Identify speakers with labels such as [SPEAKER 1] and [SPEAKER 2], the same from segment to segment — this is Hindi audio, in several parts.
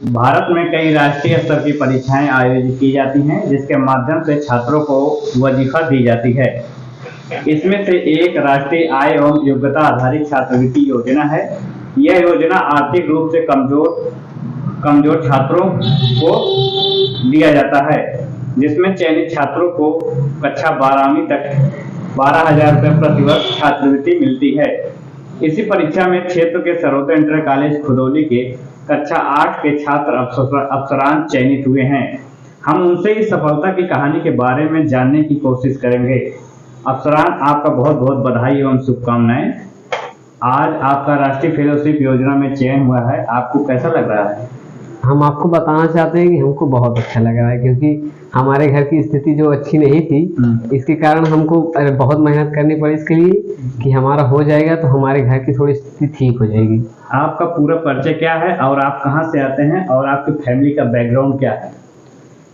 [SPEAKER 1] भारत में कई राष्ट्रीय स्तर की परीक्षाएं आयोजित की जाती हैं जिसके माध्यम से छात्रों को वजीफा दी जाती है। इसमें से एक राष्ट्रीय आय एवं योग्यता आधारित छात्रवृत्ति योजना है। यह योजना आर्थिक रूप से कमजोर छात्रों को दिया जाता है, जिसमें चयनित छात्रों को कक्षा 12वीं तक 12,000 रुपये प्रतिवर्ष छात्रवृत्ति मिलती है। इसी परीक्षा में क्षेत्र के सर्वोदय इंटर कॉलेज खुदौली के कक्षा 8 के छात्र अफसरान चयनित हुए हैं। हम उनसे इस सफलता की कहानी के बारे में जानने की कोशिश करेंगे। अफसरान, आपका बहुत बहुत बधाई एवं शुभकामनाएं। आज आपका राष्ट्रीय फेलोशिप योजना में चयन हुआ है, आपको कैसा लग रहा है?
[SPEAKER 2] हम आपको बताना चाहते हैं कि हमको बहुत अच्छा लग रहा है, क्योंकि हमारे घर की स्थिति जो अच्छी नहीं थी, इसके कारण हमको बहुत मेहनत करनी पड़ी इसके लिए कि हमारा हो जाएगा तो हमारे घर की थोड़ी स्थिति ठीक हो जाएगी।
[SPEAKER 1] आपका पूरा परिचय क्या है और आप कहां से आते हैं और आपकी फैमिली का बैकग्राउंड क्या है?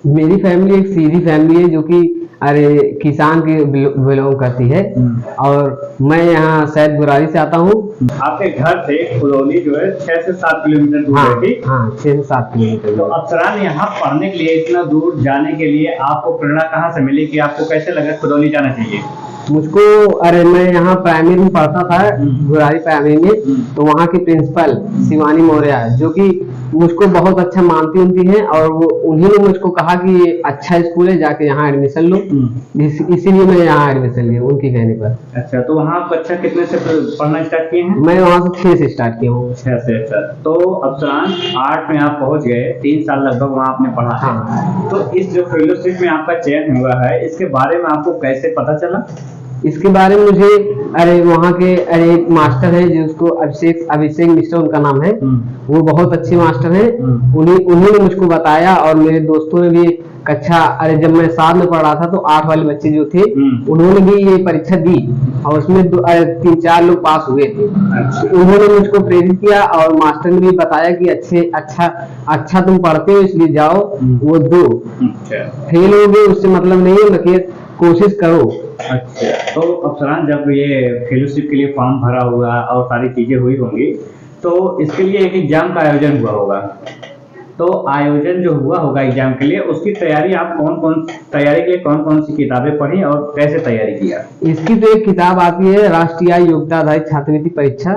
[SPEAKER 2] मेरी फैमिली एक सीधी फैमिली है जो कि किसान के बिलोंग करती है और मैं यहाँ शायद बुरारी से आता हूँ।
[SPEAKER 1] आपके घर से खुदौली जो है 6 से 7 किलोमीटर दूर है, ठीक?
[SPEAKER 2] हाँ, 6 से 7 किलोमीटर।
[SPEAKER 1] तो अफसरान, यहाँ पढ़ने के लिए इतना दूर जाने के लिए आपको प्रेरणा कहाँ से मिली कि आपको कैसे लगा खुदौली जाना चाहिए?
[SPEAKER 2] मुझको मैं यहाँ प्राइमरी में पढ़ता था, बुरारी प्राइमरी में, तो वहाँ की प्रिंसिपल शिवानी मौर्य जो कि मुझको बहुत अच्छा मानती उनती हैं और वो उन्हीं ने मुझको कहा कि ये अच्छा स्कूल है, जाके यहाँ एडमिशन लो। इसीलिए मैं यहाँ एडमिशन लिया उनके कहने पर।
[SPEAKER 1] अच्छा, तो वहाँ कक्षा कितने से पढ़ना स्टार्ट किए हैं?
[SPEAKER 2] मैं वहाँ से 6 से स्टार्ट किया हूँ।
[SPEAKER 1] 6 से। अच्छा, तो अफसरान 8 में आप पहुँच गए, 3 साल लगभग वहाँ आपने पढ़ा है।
[SPEAKER 2] हाँ।
[SPEAKER 1] तो इस जो फेलोशिप में आपका चयन हुआ है, इसके बारे में आपको कैसे पता चला?
[SPEAKER 2] इसके बारे में मुझे वहाँ के एक मास्टर है जिसको अभिषेक मिश्रा उनका नाम है, वो बहुत अच्छे मास्टर हैं। उन्हीं ने मुझको बताया और मेरे दोस्तों ने भी कक्षा जब मैं 7 में पढ़ रहा था तो 8 वाले बच्चे जो थे उन्होंने भी ये परीक्षा दी और उसमें 3-4 लोग पास हुए थे। उन्होंने मुझको प्रेरित किया और मास्टर ने भी बताया कि अच्छा तुम पढ़ते हो इसलिए जाओ, वो दो। फेल हो गए उससे मतलब नहीं है, लेकिन कोशिश करो।
[SPEAKER 1] अच्छा, तो अफसरान, जब ये फेलोशिप के लिए फॉर्म भरा हुआ और सारी चीजें हुई होंगी तो इसके लिए एक एग्जाम का आयोजन हुआ होगा। तो आयोजन जो हुआ होगा एग्जाम के लिए, उसकी तैयारी आप तैयारी के लिए कौन कौन सी किताबें पढ़ी और कैसे तैयारी किया?
[SPEAKER 2] इसकी तो एक किताब आती है राष्ट्रीय योग्यता आधारित छात्रवृत्ति परीक्षा,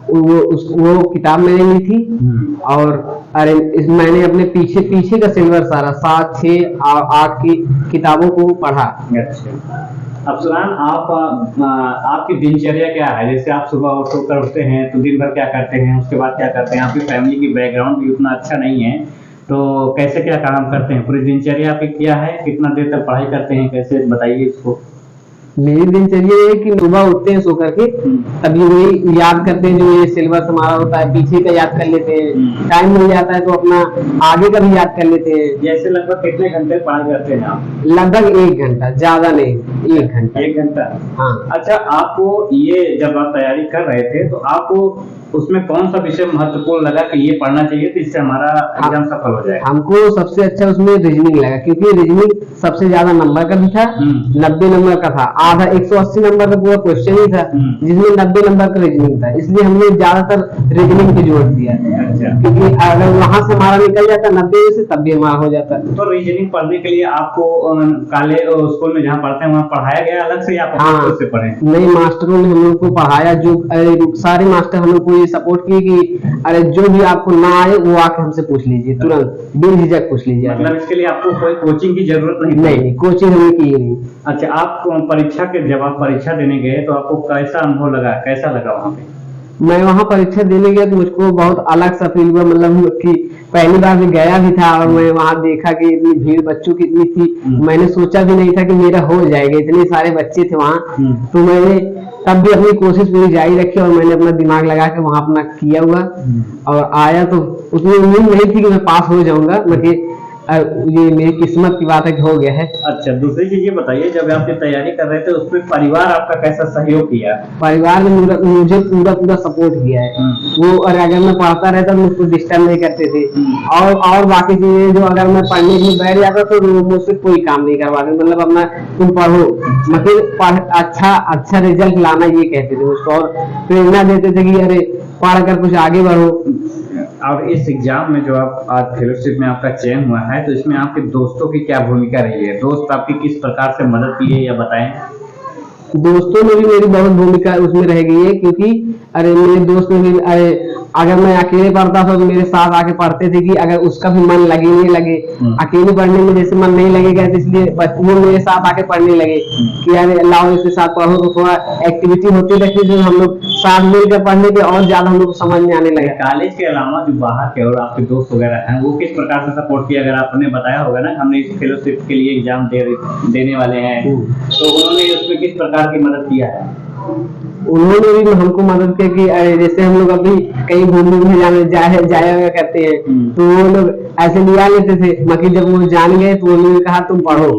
[SPEAKER 2] वो किताब मैंने ली थी और मैंने अपने पीछे का सिलेबस सारा 7, 6, 8 की किताबों को पढ़ा।
[SPEAKER 1] अच्छा अफसरान, आपकी दिनचर्या क्या है? जैसे आप सुबह उठते हैं तो दिन भर क्या करते हैं, उसके बाद क्या करते हैं? आपकी फैमिली की बैकग्राउंड भी उतना अच्छा नहीं है, तो कैसे क्या काम करते हैं? पूरी दिनचर्या आपकी क्या है? कितना देर तक पढ़ाई करते हैं, कैसे बताइए इसको।
[SPEAKER 2] मेरी दिनचर्या है कि सुबह उठते हैं सो करके, तभी वही याद करते हैं जो ये सिलेबस हमारा होता है, पीछे का याद कर लेते हैं, टाइम मिल जाता है तो अपना आगे का भी याद कर लेते हैं।
[SPEAKER 1] जैसे लगभग कितने घंटे पढ़ाई करते हैं आप?
[SPEAKER 2] लगभग 1 घंटा, ज्यादा नहीं, 1 घंटा।
[SPEAKER 1] 1 घंटा?
[SPEAKER 2] हाँ।
[SPEAKER 1] अच्छा, आपको ये जब आप तैयारी कर रहे थे तो आपको उसमें कौन सा विषय महत्वपूर्ण लगा कि ये पढ़ना चाहिए तो इससे हमारा एग्जाम सफल हो जाएगा?
[SPEAKER 2] हमको सबसे अच्छा उसमें रीजनिंग लगा, क्योंकि रीजनिंग सबसे ज्यादा नंबर का भी था। 90 नंबर का था, आधा 180 नंबर का पूरा क्वेश्चन ही था, जिसमें 90 नंबर का रीजनिंग था, इसलिए हमने ज्यादातर रीजनिंग पे जोर दिया।
[SPEAKER 1] अच्छा।
[SPEAKER 2] क्योंकि अगर वहां से हमारा निकल जाता 90 में से, तब भी हमारा हो जाता।
[SPEAKER 1] तो रीजनिंग पढ़ने के लिए आपको स्कूल में जहाँ पढ़ते हैं वहाँ पढ़ाया गया अलग से या आप खुद से पढ़े?
[SPEAKER 2] नहीं, मास्टरों ने हम लोग को पढ़ाया, जो सारे मास्टर हम लोग को सपोर्ट किए कि जो भी आपको ना आए वो आके हमसे पूछ लीजिए, तुरंत बेझिझक पूछ लीजिए।
[SPEAKER 1] मतलब इसके लिए आपको कोई कोचिंग की जरूरत
[SPEAKER 2] नहीं, कोचिंग हमने की नहीं।
[SPEAKER 1] अच्छा, आप जब आप परीक्षा देने गए तो आपको कैसा अनुभव लगा, कैसा लगा वहाँ पे?
[SPEAKER 2] मैं वहाँ परीक्षा देने गया तो मुझको बहुत अलग सा फील हुआ, मतलब कि पहली बार मैं गया भी था और मैं वहाँ देखा कि इतनी भीड़ बच्चों की इतनी थी, मैंने सोचा भी नहीं था कि मेरा हो जाएगा, इतने सारे बच्चे थे वहाँ। तो मैंने तब भी अपनी कोशिश पूरी जारी रखी और मैंने अपना दिमाग लगा के वहाँ अपना किया हुआ और आया। तो उसमें उम्मीद नहीं थी कि मैं पास हो जाऊंगा, लेकिन ये मेरी किस्मत की बात है कि हो गया है।
[SPEAKER 1] अच्छा, दूसरी चीज ये बताइए, जब आप ये तैयारी कर रहे थे उसमें परिवार आपका कैसा सहयोग किया?
[SPEAKER 2] परिवार ने मुझे पूरा सपोर्ट किया है। वो अगर मैं पढ़ता रहता तो मुझको डिस्टर्ब नहीं करते थे और बाकी चीजें जो अगर मैं पढ़ने के लिए बैठ जाता तो मुझसे कोई काम नहीं करवाते, मतलब अपना तुम पढ़ो, मतलब अच्छा रिजल्ट लाना ये कहते थे मुझको और प्रेरणा देते थे कि अरे पढ़ कर कुछ आगे बढ़ो।
[SPEAKER 1] और इस एग्जाम में जो आप आज फेलोशिप में आपका चयन हुआ है, तो इसमें आपके दोस्तों की क्या भूमिका रही है? दोस्त आपकी किस प्रकार से मदद की है, या बताएं।
[SPEAKER 2] दोस्तों में भी मेरी बहुत भूमिका उसमें रह गई है, क्योंकि अरे मेरे दोस्त में भी अरे अगर मैं अकेले पढ़ता था तो मेरे साथ आके पढ़ते थे कि अगर उसका भी मन लगे नहीं लगे, अकेले पढ़ने में जैसे मन नहीं लगेगा, तो इसलिए वो मेरे साथ आके पढ़ने लगे कि यार लाओ इसके साथ पढ़ो, तो थोड़ा एक्टिविटी होती रहती है, हम लोग साथ मिलकर पढ़ने के और ज्यादा हम लोग को समझ में आने लगे।
[SPEAKER 1] कॉलेज के अलावा जो बाहर के और आपके दोस्त वगैरह हैं, वो किस प्रकार से सपोर्ट किया? अगर आपने बताया होगा ना, हमने इस फेलोशिप के लिए एग्जाम देने वाले हैं, तो उन्होंने उसमें किस प्रकार की मदद किया है?
[SPEAKER 2] उन्होंने भी हमको मदद की कि अरे जैसे हम लोग अभी कहीं घूमने जाया करते हैं, तो वो लोग ऐसे लिया लेते थे, मगर जब वो जान गए तो उन्होंने कहा तुम पढ़ो,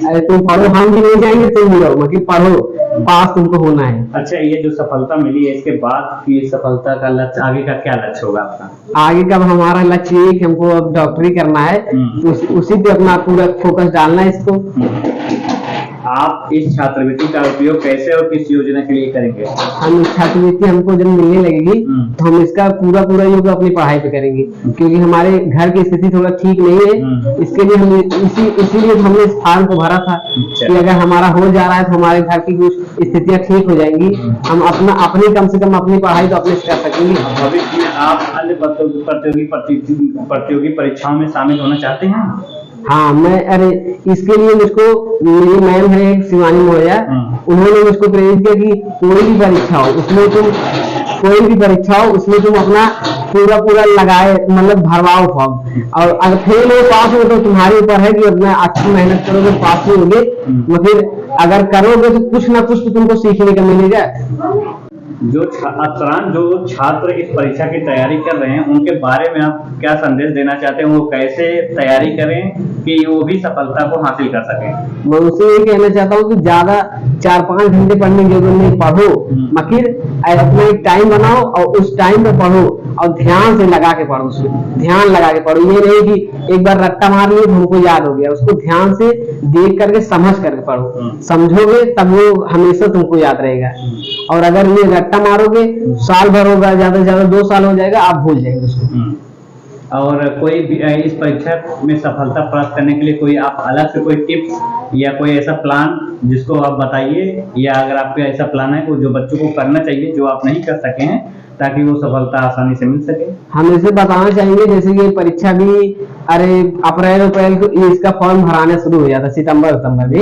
[SPEAKER 2] अरे तुम पढ़ो, हम भी नहीं जाएंगे, तुम भी रहो, मगर पढ़ो, पास तुमको होना है।
[SPEAKER 1] अच्छा, ये जो सफलता मिली है, इसके बाद की सफलता का लक्ष्य, आगे का क्या लक्ष्य होगा आपका?
[SPEAKER 2] आगे का हमारा लक्ष्य ये कि हमको अब डॉक्टरी करना है, उसी पे अपना पूरा फोकस डालना है इसको।
[SPEAKER 1] आप इस छात्रवृत्ति का उपयोग कैसे और किस योजना के लिए करेंगे?
[SPEAKER 2] हम छात्रवृत्ति हमको जब मिलने लगेगी तो हम इसका पूरा योग अपनी पढ़ाई पे करेंगे, क्योंकि हमारे घर की स्थिति थोड़ा ठीक नहीं है, इसके लिए हम इसीलिए हमने इस फॉर्म को भरा था कि अगर हमारा हो जा रहा है तो हमारे घर की कुछ स्थितियाँ ठीक हो जाएंगी, हम अपनी कम से कम अपनी पढ़ाई तो अपने कर सकेंगे।
[SPEAKER 1] भविष्य में आप अन्य प्रतियोगी परीक्षाओं में शामिल होना चाहते हैं?
[SPEAKER 2] हाँ, मैं अरे इसके लिए मुझको मेरी मैम है शिवानी मोहया, उन्होंने मुझको प्रेरित किया कि कोई भी परीक्षा हो उसमें तुम अपना पूरा लगाए, मतलब भरवाओ फॉर्म, और अगर फेल हो पास हो तो तुम्हारे ऊपर है कि अपना अच्छी मेहनत करोगे, पास भी होगे, मगर अगर करोगे तो कुछ ना कुछ तो तुमको सीखने का मिलेगा।
[SPEAKER 1] जो छात्र इस परीक्षा की तैयारी कर रहे हैं, उनके बारे में आप क्या संदेश देना चाहते हैं? वो कैसे तैयारी करें कि वो भी सफलता को हासिल कर सकें?
[SPEAKER 2] मैं उसे ये कहना चाहता हूँ कि ज्यादा 4-5 घंटे पढ़ने की जरूरत नहीं, पढ़ो, मगर अपना एक टाइम बनाओ और उस टाइम पे पढ़ो, और ध्यान से लगा के पढ़ो, उसमें ध्यान लगा के पढ़ो। ये नहीं कि एक बार रट्टा मार लिए तो हमको याद हो गया, उसको ध्यान से देख करके समझ करके पढ़ो, समझोगे तब वो हमेशा तुमको याद रहेगा। और अगर ये रट्टा मारोगे साल भर होगा, ज्यादा से ज्यादा 2 साल हो जाएगा, आप भूल जाएंगे उसको।
[SPEAKER 1] और कोई भी इस परीक्षा में सफलता प्राप्त करने के लिए कोई आप अलग से कोई टिप्स या कोई ऐसा प्लान जिसको आप बताइए, या अगर आपका ऐसा प्लान है जो बच्चों को करना चाहिए जो आप नहीं कर सके हैं, ताकि वो सफलता आसानी से मिल सके? हम
[SPEAKER 2] इसे बताना चाहेंगे जैसे कि परीक्षा भी अरे अप्रैल को इसका फॉर्म भराना शुरू हो जाता, सितंबर में,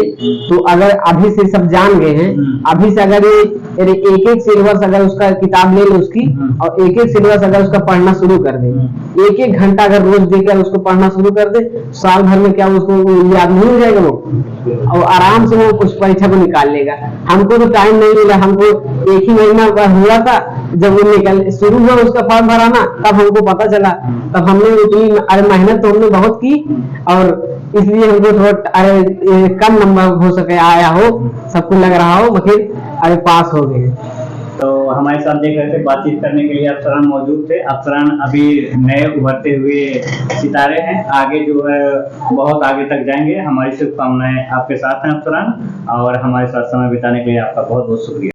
[SPEAKER 2] तो अगर अभी से सब जान गए हैं, अभी से अगर ये एक सिलेबस अगर उसका किताब ले लो उसकी, और एक सिलेबस अगर उसका पढ़ना शुरू कर दे, 1 घंटा अगर रोज देकर उसको पढ़ना शुरू कर दे, साल भर में क्या उसको याद नहीं हो जाएगा वो, और आराम से वो उस परीक्षा को निकाल लेगा। हमको तो टाइम नहीं मिला, हमको 1 ही महीना हुआ था जब वो शुरू हुआ उसका फॉर्म भराना, तब हमको पता चला, तब हमने उतनी मेहनत तो हमने बहुत की, और इसलिए हमको थोड़ा कम नंबर हो सके आया हो, सबको लग रहा हो, मगर पास हो गए।
[SPEAKER 1] तो हमारे साथ देख रहे थे, बातचीत करने के लिए अफसरान मौजूद थे। अफसरान अभी नए उभरते हुए सितारे हैं, आगे जो है बहुत आगे तक जाएंगे। हमारी शुभकामनाएं आपके साथ हैं अफसरान, और हमारे साथ समय बिताने के लिए आपका बहुत बहुत शुक्रिया।